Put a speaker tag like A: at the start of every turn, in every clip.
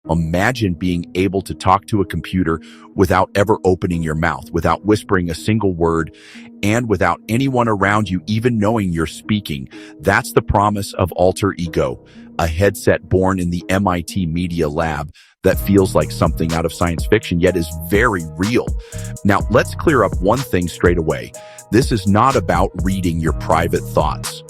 A: Imagine being able to talk to a computer without ever opening your mouth, without whispering a single word, and without anyone around you even knowing you're speaking. That's the promise of AlterEgo, a headset born in the MIT Media Lab that feels like something out of science fiction, yet is very real. Now, let's clear up one thing straight away. This is not about reading your private thoughts.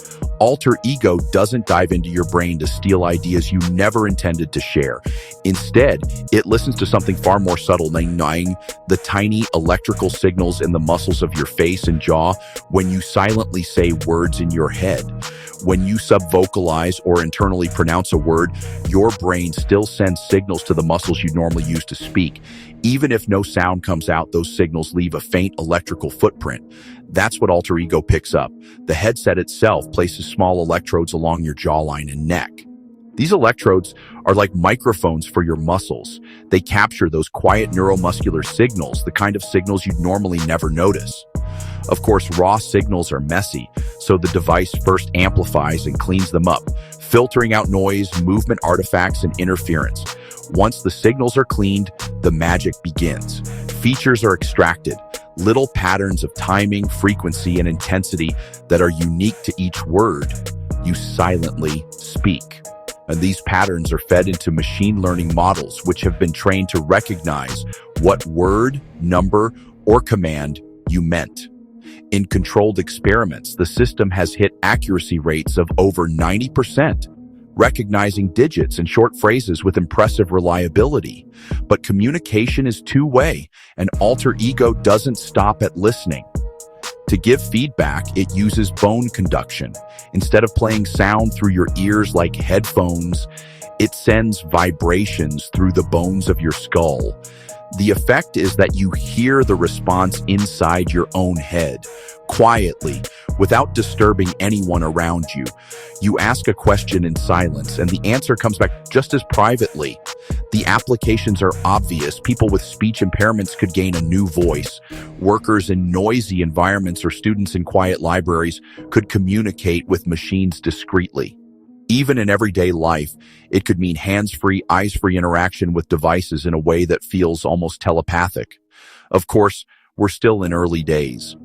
A: AlterEgo doesn't dive into your brain to steal ideas you never intended to share. Instead, it listens to something far more subtle, namely the tiny electrical signals in the muscles of your face and jaw when you silently say words in your head. When you subvocalize or internally pronounce a word, your brain still sends signals to the muscles you normally use to speak. Even if no sound comes out, those signals leave a faint electrical footprint. That's what AlterEgo picks up. The headset itself places small electrodes along your jawline and neck. These electrodes are like microphones for your muscles. They capture those quiet neuromuscular signals, the kind of signals you'd normally never notice. Of course, raw signals are messy, so the device first amplifies and cleans them up, filtering out noise, movement artifacts, and interference. Once the signals are cleaned, the magic begins. Features are extracted, little patterns of timing, frequency, and intensity that are unique to each word you silently speak. And these patterns are fed into machine learning models, which have been trained to recognize what word, number, or command you meant. In controlled experiments, the system has hit accuracy rates of over 90%, recognizing digits and short phrases with impressive reliability. But communication is two-way, and AlterEgo doesn't stop at listening. To give feedback, it uses bone conduction. Instead of playing sound through your ears like headphones, it sends vibrations through the bones of your skull. The effect is that you hear the response inside your own head, quietly, without disturbing anyone around you. You ask a question in silence, and the answer comes back just as privately. The applications are obvious. People with speech impairments could gain a new voice. Workers in noisy environments or students in quiet libraries could communicate with machines discreetly. Even in everyday life, it could mean hands-free, eyes-free interaction with devices in a way that feels almost telepathic. Of course, we're still in early days.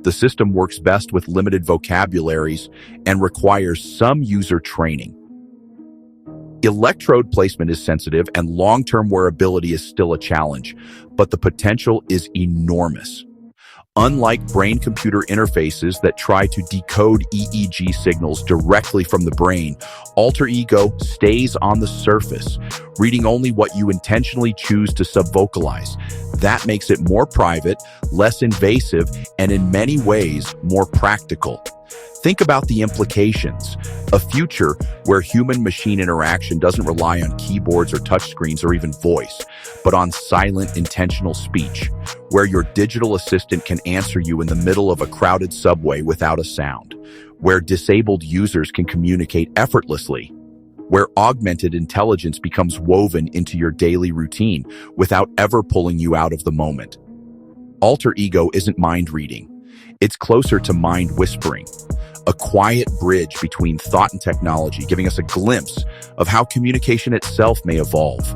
A: The system works best with limited vocabularies and requires some user training. Electrode placement is sensitive and long-term wearability is still a challenge, but the potential is enormous. Unlike brain-computer interfaces that try to decode EEG signals directly from the brain, AlterEgo stays on the surface, reading only what you intentionally choose to subvocalize. That makes it more private, less invasive, and in many ways, more practical. Think about the implications. A future where human-machine interaction doesn't rely on keyboards or touchscreens or even voice, but on silent, intentional speech, where your digital assistant can answer you in the middle of a crowded subway without a sound, where disabled users can communicate effortlessly, where augmented intelligence becomes woven into your daily routine without ever pulling you out of the moment. AlterEgo isn't mind reading. It's closer to mind whispering, a quiet bridge between thought and technology, giving us a glimpse of how communication itself may evolve.